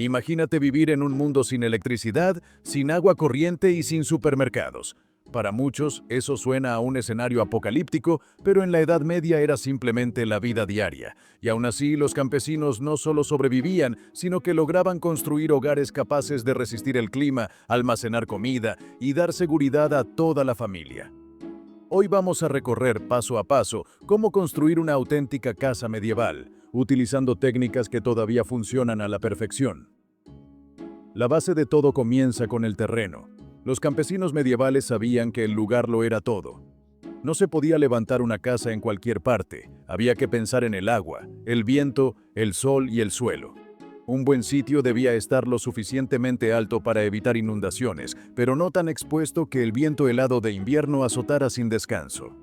Imagínate vivir en un mundo sin electricidad, sin agua corriente y sin supermercados. Para muchos, eso suena a un escenario apocalíptico, pero en la Edad Media era simplemente la vida diaria. Y aún así, los campesinos no solo sobrevivían, sino que lograban construir hogares capaces de resistir el clima, almacenar comida y dar seguridad a toda la familia. Hoy vamos a recorrer paso a paso cómo construir una auténtica casa medieval, utilizando técnicas que todavía funcionan a la perfección. La base de todo comienza con el terreno. Los campesinos medievales sabían que el lugar lo era todo. No se podía levantar una casa en cualquier parte, había que pensar en el agua, el viento, el sol y el suelo. Un buen sitio debía estar lo suficientemente alto para evitar inundaciones, pero no tan expuesto que el viento helado de invierno azotara sin descanso.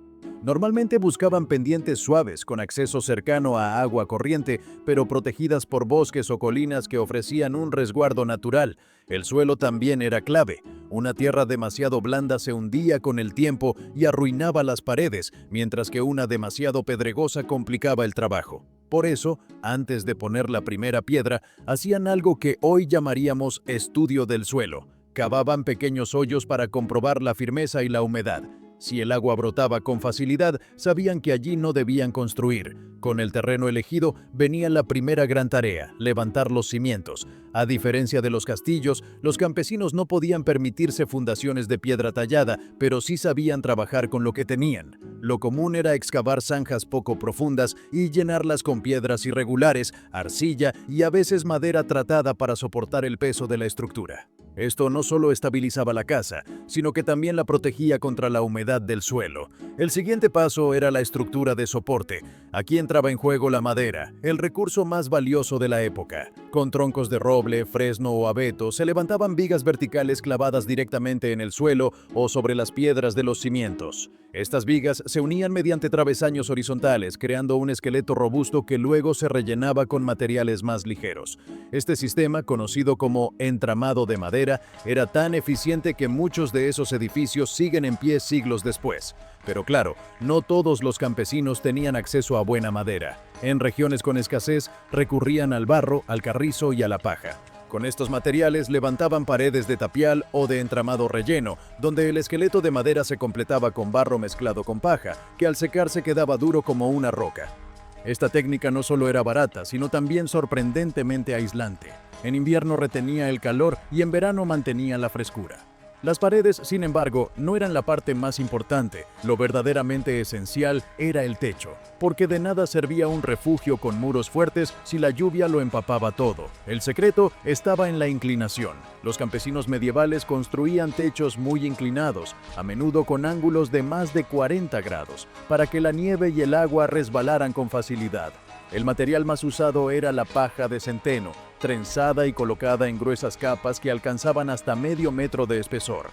Normalmente buscaban pendientes suaves con acceso cercano a agua corriente, pero protegidas por bosques o colinas que ofrecían un resguardo natural. El suelo también era clave. Una tierra demasiado blanda se hundía con el tiempo y arruinaba las paredes, mientras que una demasiado pedregosa complicaba el trabajo. Por eso, antes de poner la primera piedra, hacían algo que hoy llamaríamos estudio del suelo. Cavaban pequeños hoyos para comprobar la firmeza y la humedad. Si el agua brotaba con facilidad, sabían que allí no debían construir. Con el terreno elegido venía la primera gran tarea, levantar los cimientos. A diferencia de los castillos, los campesinos no podían permitirse fundaciones de piedra tallada, pero sí sabían trabajar con lo que tenían. Lo común era excavar zanjas poco profundas y llenarlas con piedras irregulares, arcilla y a veces madera tratada para soportar el peso de la estructura. Esto no solo estabilizaba la casa, sino que también la protegía contra la humedad del suelo. El siguiente paso era la estructura de soporte. Aquí entraba en juego la madera, el recurso más valioso de la época. Con troncos de roble, fresno o abeto, se levantaban vigas verticales clavadas directamente en el suelo o sobre las piedras de los cimientos. Estas vigas se unían mediante travesaños horizontales, creando un esqueleto robusto que luego se rellenaba con materiales más ligeros. Este sistema, conocido como entramado de madera, era tan eficiente que muchos de esos edificios siguen en pie siglos después. Pero claro, no todos los campesinos tenían acceso a buena madera. En regiones con escasez, recurrían al barro, al carrizo y a la paja. Con estos materiales levantaban paredes de tapial o de entramado relleno, donde el esqueleto de madera se completaba con barro mezclado con paja, que al secarse quedaba duro como una roca. Esta técnica no solo era barata, sino también sorprendentemente aislante. En invierno retenía el calor y en verano mantenía la frescura. Las paredes, sin embargo, no eran la parte más importante. Lo verdaderamente esencial era el techo, porque de nada servía un refugio con muros fuertes si la lluvia lo empapaba todo. El secreto estaba en la inclinación. Los campesinos medievales construían techos muy inclinados, a menudo con ángulos de más de 40 grados, para que la nieve y el agua resbalaran con facilidad. El material más usado era la paja de centeno, trenzada y colocada en gruesas capas que alcanzaban hasta medio metro de espesor.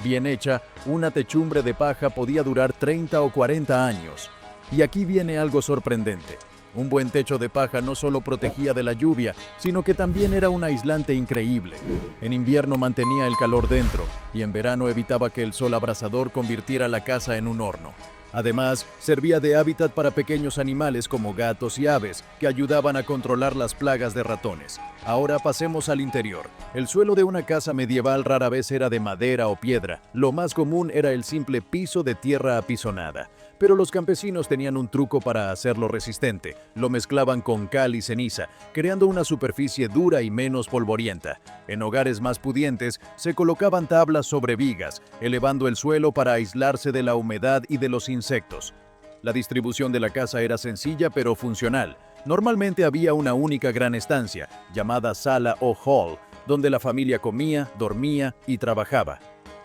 Bien hecha, una techumbre de paja podía durar 30 o 40 años. Y aquí viene algo sorprendente. Un buen techo de paja no solo protegía de la lluvia, sino que también era un aislante increíble. En invierno mantenía el calor dentro, y en verano evitaba que el sol abrasador convirtiera la casa en un horno. Además, servía de hábitat para pequeños animales como gatos y aves, que ayudaban a controlar las plagas de ratones. Ahora pasemos al interior. El suelo de una casa medieval rara vez era de madera o piedra. Lo más común era el simple piso de tierra apisonada. Pero los campesinos tenían un truco para hacerlo resistente. Lo mezclaban con cal y ceniza, creando una superficie dura y menos polvorienta. En hogares más pudientes, se colocaban tablas sobre vigas, elevando el suelo para aislarse de la humedad y de los insectos. La distribución de la casa era sencilla pero funcional. Normalmente había una única gran estancia, llamada sala o hall, donde la familia comía, dormía y trabajaba.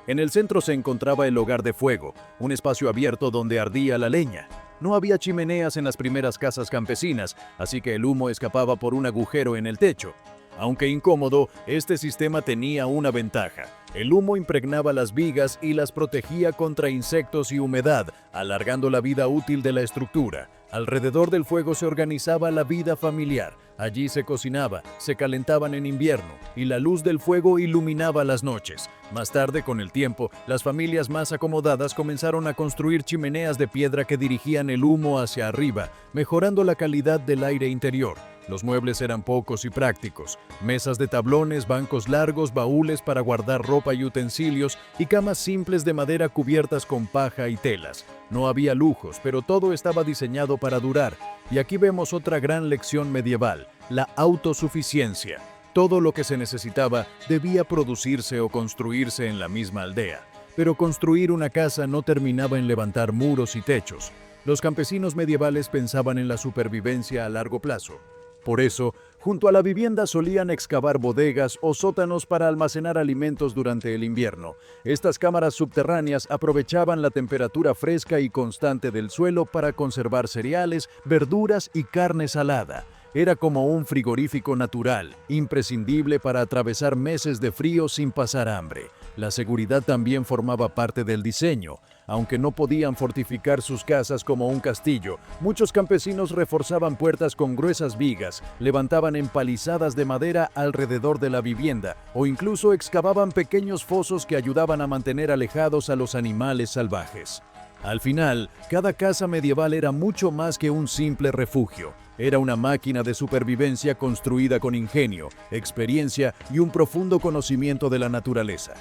En el centro se encontraba el hogar de fuego, un espacio abierto donde ardía la leña. No había chimeneas en las primeras casas campesinas, así que el humo escapaba por un agujero en el techo. Aunque incómodo, este sistema tenía una ventaja. El humo impregnaba las vigas y las protegía contra insectos y humedad, alargando la vida útil de la estructura. Alrededor del fuego se organizaba la vida familiar. Allí se cocinaba, se calentaban en invierno y la luz del fuego iluminaba las noches. Más tarde, con el tiempo, las familias más acomodadas comenzaron a construir chimeneas de piedra que dirigían el humo hacia arriba, mejorando la calidad del aire interior. Los muebles eran pocos y prácticos: mesas de tablones, bancos largos, baúles para guardar ropa y utensilios, y camas simples de madera cubiertas con paja y telas. No había lujos, pero todo estaba diseñado para durar. Y aquí vemos otra gran lección medieval: la autosuficiencia. Todo lo que se necesitaba debía producirse o construirse en la misma aldea. Pero construir una casa no terminaba en levantar muros y techos. Los campesinos medievales pensaban en la supervivencia a largo plazo. Por eso, junto a la vivienda solían excavar bodegas o sótanos para almacenar alimentos durante el invierno. Estas cámaras subterráneas aprovechaban la temperatura fresca y constante del suelo para conservar cereales, verduras y carne salada. Era como un frigorífico natural, imprescindible para atravesar meses de frío sin pasar hambre. La seguridad también formaba parte del diseño. Aunque no podían fortificar sus casas como un castillo, muchos campesinos reforzaban puertas con gruesas vigas, levantaban empalizadas de madera alrededor de la vivienda o incluso excavaban pequeños fosos que ayudaban a mantener alejados a los animales salvajes. Al final, cada casa medieval era mucho más que un simple refugio. Era una máquina de supervivencia construida con ingenio, experiencia y un profundo conocimiento de la naturaleza.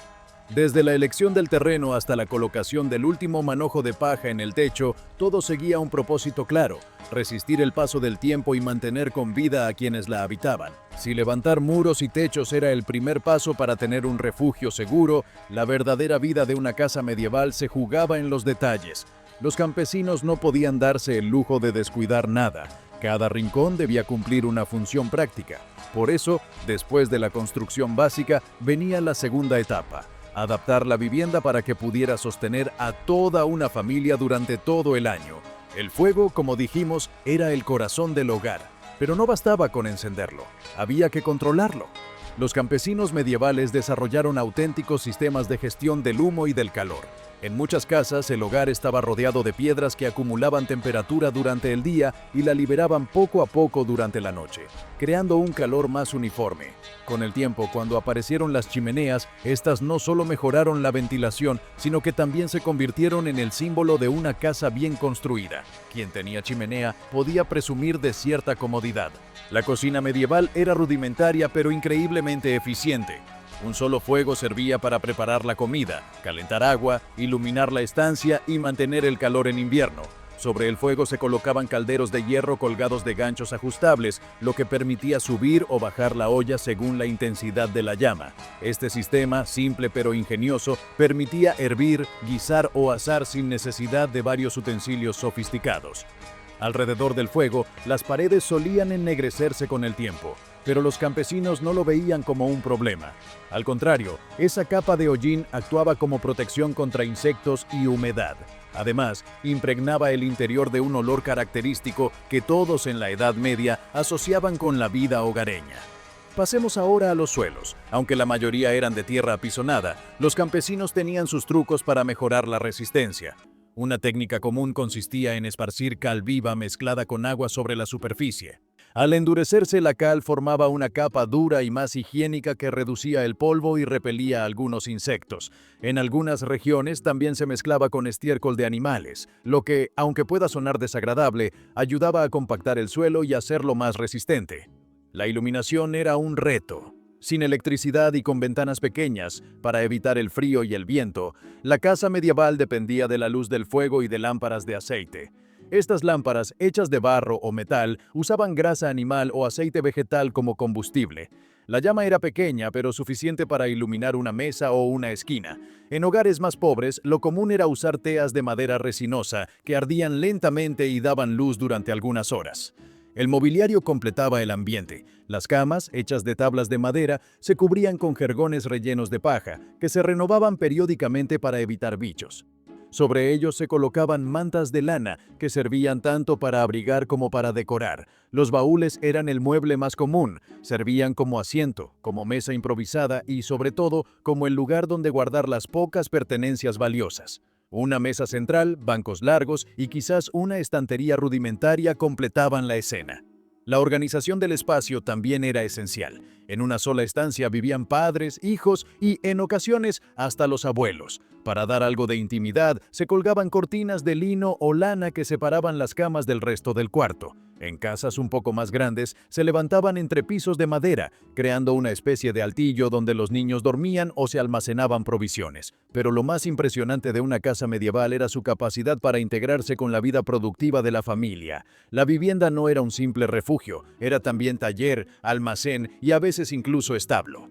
Desde la elección del terreno hasta la colocación del último manojo de paja en el techo, todo seguía un propósito claro: resistir el paso del tiempo y mantener con vida a quienes la habitaban. Si levantar muros y techos era el primer paso para tener un refugio seguro, la verdadera vida de una casa medieval se jugaba en los detalles. Los campesinos no podían darse el lujo de descuidar nada. Cada rincón debía cumplir una función práctica. Por eso, después de la construcción básica, venía la segunda etapa: adaptar la vivienda para que pudiera sostener a toda una familia durante todo el año. El fuego, como dijimos, era el corazón del hogar, pero no bastaba con encenderlo, había que controlarlo. Los campesinos medievales desarrollaron auténticos sistemas de gestión del humo y del calor. En muchas casas, el hogar estaba rodeado de piedras que acumulaban temperatura durante el día y la liberaban poco a poco durante la noche, creando un calor más uniforme. Con el tiempo, cuando aparecieron las chimeneas, estas no solo mejoraron la ventilación, sino que también se convirtieron en el símbolo de una casa bien construida. Quien tenía chimenea podía presumir de cierta comodidad. La cocina medieval era rudimentaria pero increíblemente eficiente. Un solo fuego servía para preparar la comida, calentar agua, iluminar la estancia y mantener el calor en invierno. Sobre el fuego se colocaban calderos de hierro colgados de ganchos ajustables, lo que permitía subir o bajar la olla según la intensidad de la llama. Este sistema, simple pero ingenioso, permitía hervir, guisar o asar sin necesidad de varios utensilios sofisticados. Alrededor del fuego, las paredes solían ennegrecerse con el tiempo, pero los campesinos no lo veían como un problema. Al contrario, esa capa de hollín actuaba como protección contra insectos y humedad. Además, impregnaba el interior de un olor característico que todos en la Edad Media asociaban con la vida hogareña. Pasemos ahora a los suelos. Aunque la mayoría eran de tierra apisonada, los campesinos tenían sus trucos para mejorar la resistencia. Una técnica común consistía en esparcir cal viva mezclada con agua sobre la superficie. Al endurecerse, la cal formaba una capa dura y más higiénica que reducía el polvo y repelía algunos insectos. En algunas regiones también se mezclaba con estiércol de animales, lo que, aunque pueda sonar desagradable, ayudaba a compactar el suelo y hacerlo más resistente. La iluminación era un reto. Sin electricidad y con ventanas pequeñas, para evitar el frío y el viento, la casa medieval dependía de la luz del fuego y de lámparas de aceite. Estas lámparas, hechas de barro o metal, usaban grasa animal o aceite vegetal como combustible. La llama era pequeña, pero suficiente para iluminar una mesa o una esquina. En hogares más pobres, lo común era usar teas de madera resinosa, que ardían lentamente y daban luz durante algunas horas. El mobiliario completaba el ambiente. Las camas, hechas de tablas de madera, se cubrían con jergones rellenos de paja, que se renovaban periódicamente para evitar bichos. Sobre ellos se colocaban mantas de lana, que servían tanto para abrigar como para decorar. Los baúles eran el mueble más común, servían como asiento, como mesa improvisada y, sobre todo, como el lugar donde guardar las pocas pertenencias valiosas. Una mesa central, bancos largos y quizás una estantería rudimentaria completaban la escena. La organización del espacio también era esencial. En una sola estancia vivían padres, hijos y, en ocasiones, hasta los abuelos. Para dar algo de intimidad, se colgaban cortinas de lino o lana que separaban las camas del resto del cuarto. En casas un poco más grandes, se levantaban entrepisos de madera, creando una especie de altillo donde los niños dormían o se almacenaban provisiones. Pero lo más impresionante de una casa medieval era su capacidad para integrarse con la vida productiva de la familia. La vivienda no era un simple refugio, era también taller, almacén y a veces incluso establo.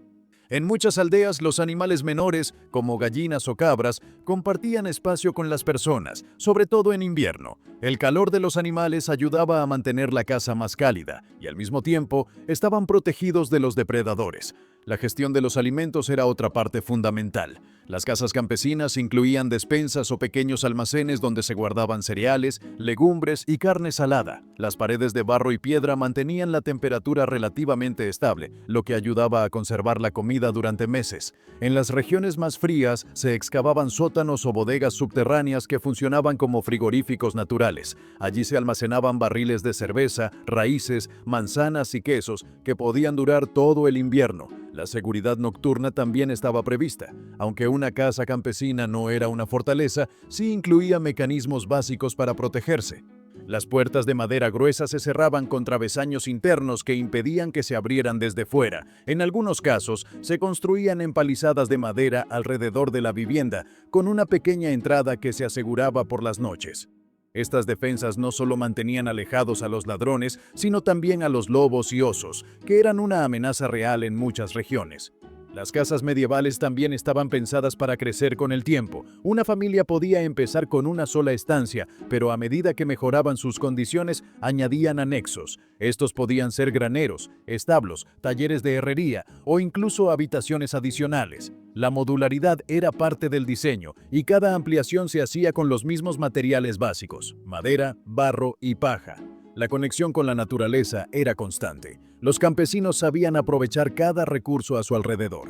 En muchas aldeas, los animales menores, como gallinas o cabras, compartían espacio con las personas, sobre todo en invierno. El calor de los animales ayudaba a mantener la casa más cálida y al mismo tiempo estaban protegidos de los depredadores. La gestión de los alimentos era otra parte fundamental. Las casas campesinas incluían despensas o pequeños almacenes donde se guardaban cereales, legumbres y carne salada. Las paredes de barro y piedra mantenían la temperatura relativamente estable, lo que ayudaba a conservar la comida durante meses. En las regiones más frías se excavaban sótanos o bodegas subterráneas que funcionaban como frigoríficos naturales. Allí se almacenaban barriles de cerveza, raíces, manzanas y quesos que podían durar todo el invierno. La seguridad nocturna también estaba prevista. Aunque una casa campesina no era una fortaleza, sí incluía mecanismos básicos para protegerse. Las puertas de madera gruesa se cerraban con travesaños internos que impedían que se abrieran desde fuera. En algunos casos, se construían empalizadas de madera alrededor de la vivienda, con una pequeña entrada que se aseguraba por las noches. Estas defensas no solo mantenían alejados a los ladrones, sino también a los lobos y osos, que eran una amenaza real en muchas regiones. Las casas medievales también estaban pensadas para crecer con el tiempo. Una familia podía empezar con una sola estancia, pero a medida que mejoraban sus condiciones, añadían anexos. Estos podían ser graneros, establos, talleres de herrería o incluso habitaciones adicionales. La modularidad era parte del diseño y cada ampliación se hacía con los mismos materiales básicos: madera, barro y paja. La conexión con la naturaleza era constante. Los campesinos sabían aprovechar cada recurso a su alrededor.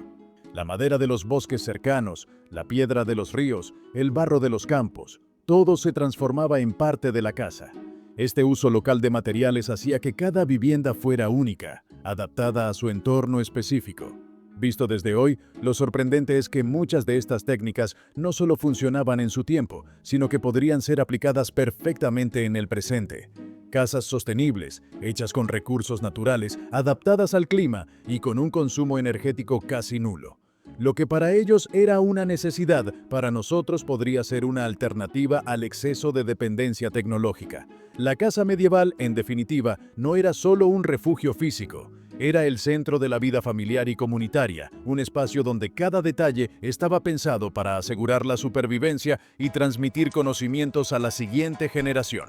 La madera de los bosques cercanos, la piedra de los ríos, el barro de los campos, todo se transformaba en parte de la casa. Este uso local de materiales hacía que cada vivienda fuera única, adaptada a su entorno específico. Visto desde hoy, lo sorprendente es que muchas de estas técnicas no solo funcionaban en su tiempo, sino que podrían ser aplicadas perfectamente en el presente. Casas sostenibles, hechas con recursos naturales, adaptadas al clima y con un consumo energético casi nulo. Lo que para ellos era una necesidad, para nosotros podría ser una alternativa al exceso de dependencia tecnológica. La casa medieval, en definitiva, no era solo un refugio físico. Era el centro de la vida familiar y comunitaria, un espacio donde cada detalle estaba pensado para asegurar la supervivencia y transmitir conocimientos a la siguiente generación.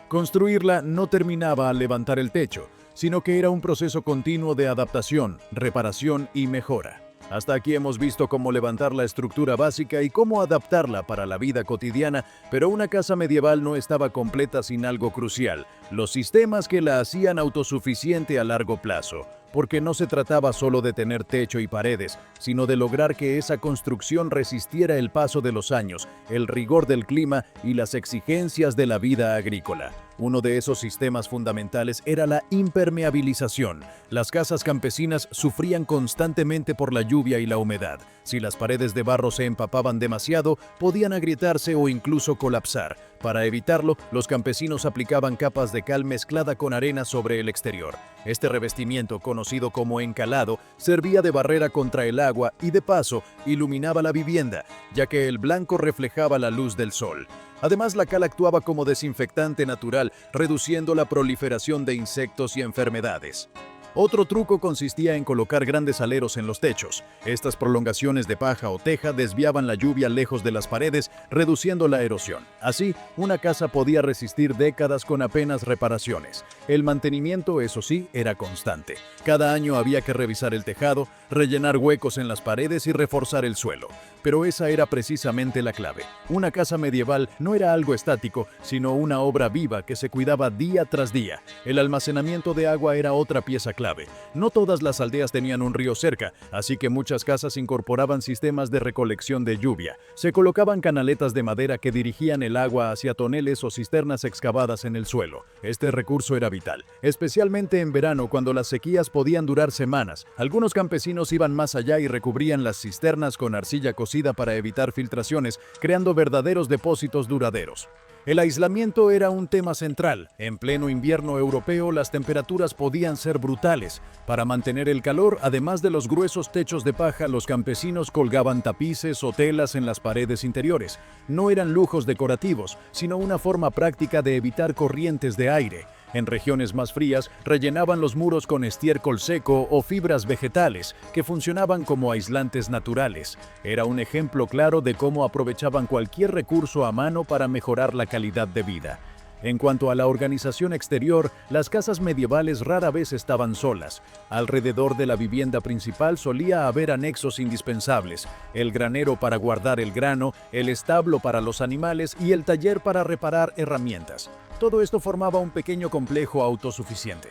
Construirla no terminaba al levantar el techo, sino que era un proceso continuo de adaptación, reparación y mejora. Hasta aquí hemos visto cómo levantar la estructura básica y cómo adaptarla para la vida cotidiana, pero una casa medieval no estaba completa sin algo crucial: los sistemas que la hacían autosuficiente a largo plazo. Porque no se trataba solo de tener techo y paredes, sino de lograr que esa construcción resistiera el paso de los años, el rigor del clima y las exigencias de la vida agrícola. Uno de esos sistemas fundamentales era la impermeabilización. Las casas campesinas sufrían constantemente por la lluvia y la humedad. Si las paredes de barro se empapaban demasiado, podían agrietarse o incluso colapsar. Para evitarlo, los campesinos aplicaban capas de cal mezclada con arena sobre el exterior. Este revestimiento, conocido como encalado, servía de barrera contra el agua y, de paso, iluminaba la vivienda, ya que el blanco reflejaba la luz del sol. Además, la cal actuaba como desinfectante natural, reduciendo la proliferación de insectos y enfermedades. Otro truco consistía en colocar grandes aleros en los techos. Estas prolongaciones de paja o teja desviaban la lluvia lejos de las paredes, reduciendo la erosión. Así, una casa podía resistir décadas con apenas reparaciones. El mantenimiento, eso sí, era constante. Cada año había que revisar el tejado, rellenar huecos en las paredes y reforzar el suelo. Pero esa era precisamente la clave. Una casa medieval no era algo estático, sino una obra viva que se cuidaba día tras día. El almacenamiento de agua era otra pieza clave. clave. No todas las aldeas tenían un río cerca, así que muchas casas incorporaban sistemas de recolección de lluvia. Se colocaban canaletas de madera que dirigían el agua hacia toneles o cisternas excavadas en el suelo. Este recurso era vital, especialmente en verano cuando las sequías podían durar semanas. Algunos campesinos iban más allá y recubrían las cisternas con arcilla cocida para evitar filtraciones, creando verdaderos depósitos duraderos. El aislamiento era un tema central. En pleno invierno europeo, las temperaturas podían ser brutales. Para mantener el calor, además de los gruesos techos de paja, los campesinos colgaban tapices o telas en las paredes interiores. No eran lujos decorativos, sino una forma práctica de evitar corrientes de aire. En regiones más frías, rellenaban los muros con estiércol seco o fibras vegetales, que funcionaban como aislantes naturales. Era un ejemplo claro de cómo aprovechaban cualquier recurso a mano para mejorar la calidad de vida. En cuanto a la organización exterior, las casas medievales rara vez estaban solas. Alrededor de la vivienda principal solía haber anexos indispensables: el granero para guardar el grano, el establo para los animales y el taller para reparar herramientas. Todo esto formaba un pequeño complejo autosuficiente.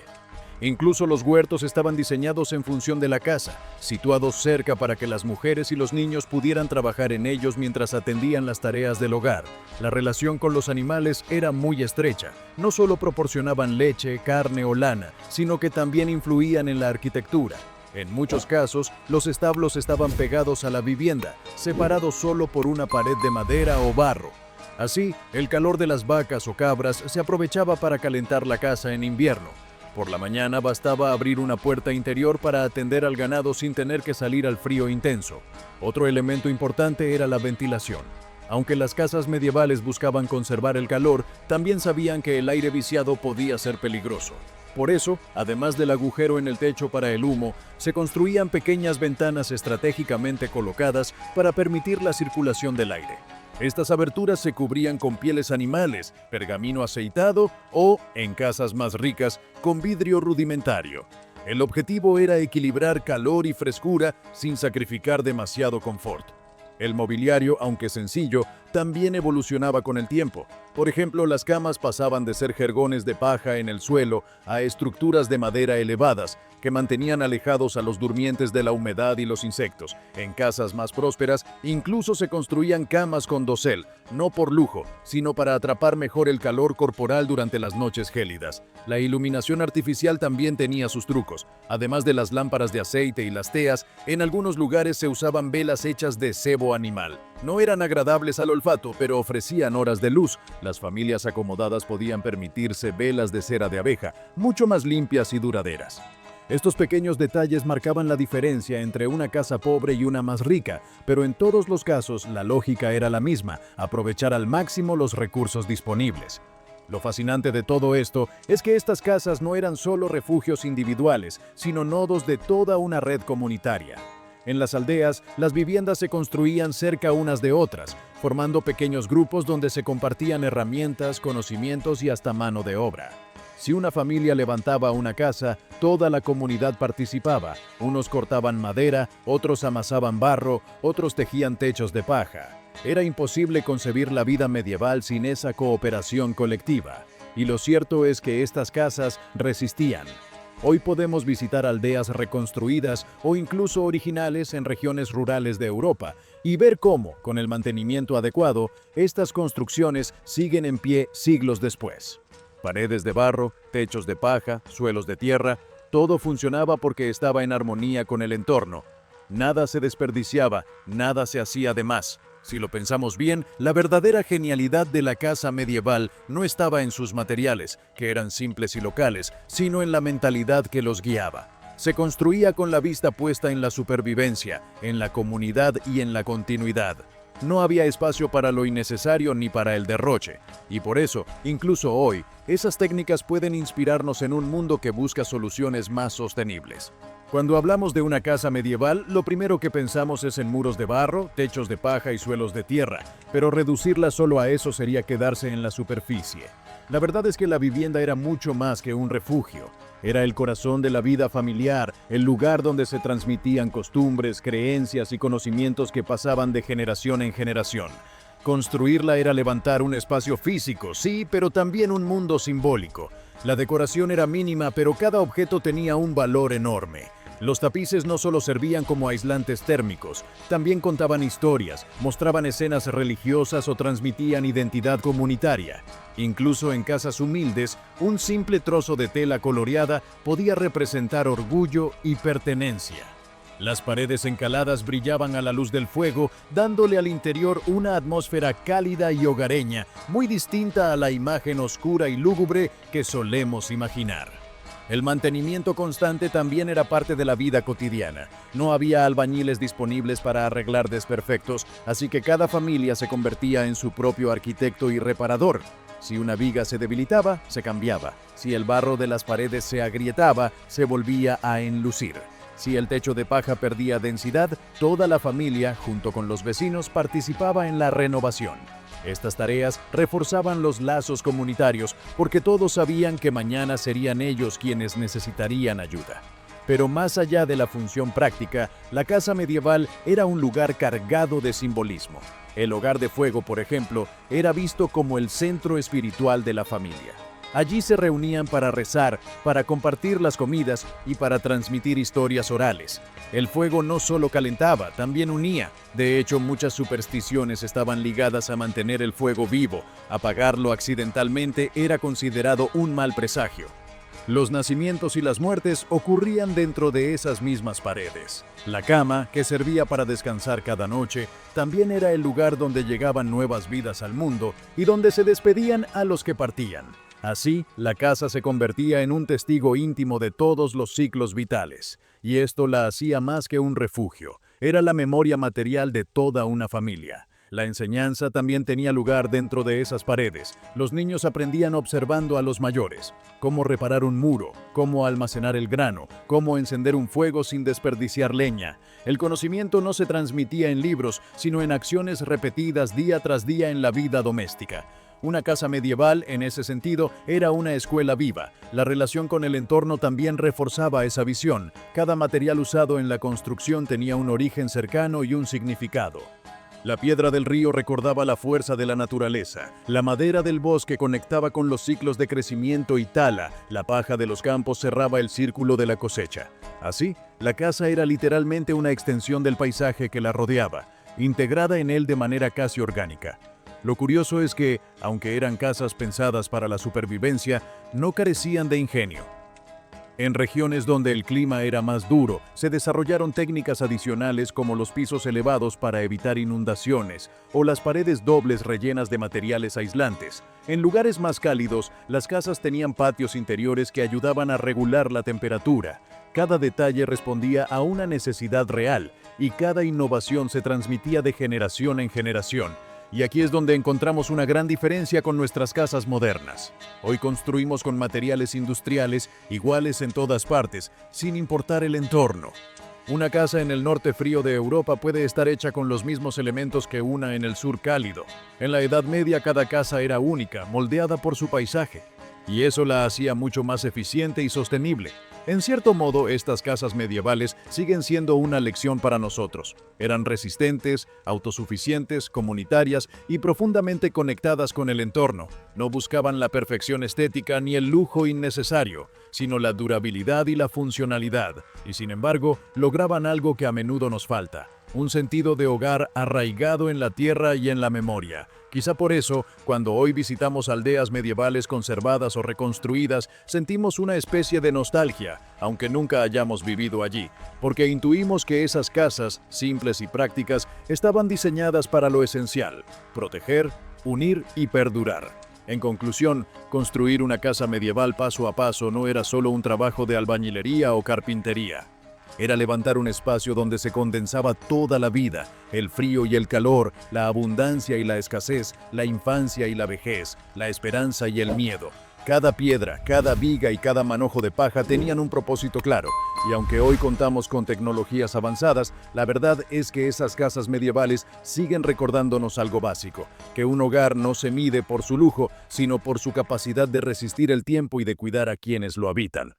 Incluso los huertos estaban diseñados en función de la casa, situados cerca para que las mujeres y los niños pudieran trabajar en ellos mientras atendían las tareas del hogar. La relación con los animales era muy estrecha. No solo proporcionaban leche, carne o lana, sino que también influían en la arquitectura. En muchos casos, los establos estaban pegados a la vivienda, separados solo por una pared de madera o barro. Así, el calor de las vacas o cabras se aprovechaba para calentar la casa en invierno. Por la mañana bastaba abrir una puerta interior para atender al ganado sin tener que salir al frío intenso. Otro elemento importante era la ventilación. Aunque las casas medievales buscaban conservar el calor, también sabían que el aire viciado podía ser peligroso. Por eso, además del agujero en el techo para el humo, se construían pequeñas ventanas estratégicamente colocadas para permitir la circulación del aire. Estas aberturas se cubrían con pieles animales, pergamino aceitado o, en casas más ricas, con vidrio rudimentario. El objetivo era equilibrar calor y frescura sin sacrificar demasiado confort. El mobiliario, aunque sencillo, también evolucionaba con el tiempo. Por ejemplo, las camas pasaban de ser jergones de paja en el suelo a estructuras de madera elevadas, que mantenían alejados a los durmientes de la humedad y los insectos. En casas más prósperas, incluso se construían camas con dosel, no por lujo, sino para atrapar mejor el calor corporal durante las noches gélidas. La iluminación artificial también tenía sus trucos. Además de las lámparas de aceite y las teas, en algunos lugares se usaban velas hechas de sebo animal. No eran agradables al olfato, pero ofrecían horas de luz. Las familias acomodadas podían permitirse velas de cera de abeja, mucho más limpias y duraderas. Estos pequeños detalles marcaban la diferencia entre una casa pobre y una más rica, pero en todos los casos la lógica era la misma: aprovechar al máximo los recursos disponibles. Lo fascinante de todo esto es que estas casas no eran solo refugios individuales, sino nodos de toda una red comunitaria. En las aldeas, las viviendas se construían cerca unas de otras, formando pequeños grupos donde se compartían herramientas, conocimientos y hasta mano de obra. Si una familia levantaba una casa, toda la comunidad participaba. Unos cortaban madera, otros amasaban barro, otros tejían techos de paja. Era imposible concebir la vida medieval sin esa cooperación colectiva. Y lo cierto es que estas casas resistían. Hoy podemos visitar aldeas reconstruidas o incluso originales en regiones rurales de Europa y ver cómo, con el mantenimiento adecuado, estas construcciones siguen en pie siglos después. Paredes de barro, techos de paja, suelos de tierra, todo funcionaba porque estaba en armonía con el entorno. Nada se desperdiciaba, nada se hacía de más. Si lo pensamos bien, la verdadera genialidad de la casa medieval no estaba en sus materiales, que eran simples y locales, sino en la mentalidad que los guiaba. Se construía con la vista puesta en la supervivencia, en la comunidad y en la continuidad. No había espacio para lo innecesario ni para el derroche, y por eso, incluso hoy, esas técnicas pueden inspirarnos en un mundo que busca soluciones más sostenibles. Cuando hablamos de una casa medieval, lo primero que pensamos es en muros de barro, techos de paja y suelos de tierra, pero reducirla solo a eso sería quedarse en la superficie. La verdad es que la vivienda era mucho más que un refugio. Era el corazón de la vida familiar, el lugar donde se transmitían costumbres, creencias y conocimientos que pasaban de generación en generación. Construirla era levantar un espacio físico, sí, pero también un mundo simbólico. La decoración era mínima, pero cada objeto tenía un valor enorme. Los tapices no solo servían como aislantes térmicos, también contaban historias, mostraban escenas religiosas o transmitían identidad comunitaria. Incluso en casas humildes, un simple trozo de tela coloreada podía representar orgullo y pertenencia. Las paredes encaladas brillaban a la luz del fuego, dándole al interior una atmósfera cálida y hogareña, muy distinta a la imagen oscura y lúgubre que solemos imaginar. El mantenimiento constante también era parte de la vida cotidiana. No había albañiles disponibles para arreglar desperfectos, así que cada familia se convertía en su propio arquitecto y reparador. Si una viga se debilitaba, se cambiaba. Si el barro de las paredes se agrietaba, se volvía a enlucir. Si el techo de paja perdía densidad, toda la familia, junto con los vecinos, participaba en la renovación. Estas tareas reforzaban los lazos comunitarios porque todos sabían que mañana serían ellos quienes necesitarían ayuda. Pero más allá de la función práctica, la casa medieval era un lugar cargado de simbolismo. El hogar de fuego, por ejemplo, era visto como el centro espiritual de la familia. Allí se reunían para rezar, para compartir las comidas y para transmitir historias orales. El fuego no solo calentaba, también unía. De hecho, muchas supersticiones estaban ligadas a mantener el fuego vivo. Apagarlo accidentalmente era considerado un mal presagio. Los nacimientos y las muertes ocurrían dentro de esas mismas paredes. La cama, que servía para descansar cada noche, también era el lugar donde llegaban nuevas vidas al mundo y donde se despedían a los que partían. Así, la casa se convertía en un testigo íntimo de todos los ciclos vitales, y esto la hacía más que un refugio, era la memoria material de toda una familia. La enseñanza también tenía lugar dentro de esas paredes. Los niños aprendían observando a los mayores, cómo reparar un muro, cómo almacenar el grano, cómo encender un fuego sin desperdiciar leña. El conocimiento no se transmitía en libros, sino en acciones repetidas día tras día en la vida doméstica. Una casa medieval, en ese sentido, era una escuela viva. La relación con el entorno también reforzaba esa visión. Cada material usado en la construcción tenía un origen cercano y un significado. La piedra del río recordaba la fuerza de la naturaleza. La madera del bosque conectaba con los ciclos de crecimiento y tala. La paja de los campos cerraba el círculo de la cosecha. Así, la casa era literalmente una extensión del paisaje que la rodeaba, integrada en él de manera casi orgánica. Lo curioso es que, aunque eran casas pensadas para la supervivencia, no carecían de ingenio. En regiones donde el clima era más duro, se desarrollaron técnicas adicionales como los pisos elevados para evitar inundaciones o las paredes dobles rellenas de materiales aislantes. En lugares más cálidos, las casas tenían patios interiores que ayudaban a regular la temperatura. Cada detalle respondía a una necesidad real y cada innovación se transmitía de generación en generación. Y aquí es donde encontramos una gran diferencia con nuestras casas modernas. Hoy construimos con materiales industriales iguales en todas partes, sin importar el entorno. Una casa en el norte frío de Europa puede estar hecha con los mismos elementos que una en el sur cálido. En la Edad Media cada casa era única, moldeada por su paisaje. Y eso la hacía mucho más eficiente y sostenible. En cierto modo, estas casas medievales siguen siendo una lección para nosotros. Eran resistentes, autosuficientes, comunitarias y profundamente conectadas con el entorno. No buscaban la perfección estética ni el lujo innecesario, sino la durabilidad y la funcionalidad. Y sin embargo, lograban algo que a menudo nos falta: un sentido de hogar arraigado en la tierra y en la memoria. Quizá por eso, cuando hoy visitamos aldeas medievales conservadas o reconstruidas, sentimos una especie de nostalgia, aunque nunca hayamos vivido allí, porque intuimos que esas casas, simples y prácticas, estaban diseñadas para lo esencial: proteger, unir y perdurar. En conclusión, construir una casa medieval paso a paso no era solo un trabajo de albañilería o carpintería. Era levantar un espacio donde se condensaba toda la vida, el frío y el calor, la abundancia y la escasez, la infancia y la vejez, la esperanza y el miedo. Cada piedra, cada viga y cada manojo de paja tenían un propósito claro, y aunque hoy contamos con tecnologías avanzadas, la verdad es que esas casas medievales siguen recordándonos algo básico: que un hogar no se mide por su lujo, sino por su capacidad de resistir el tiempo y de cuidar a quienes lo habitan.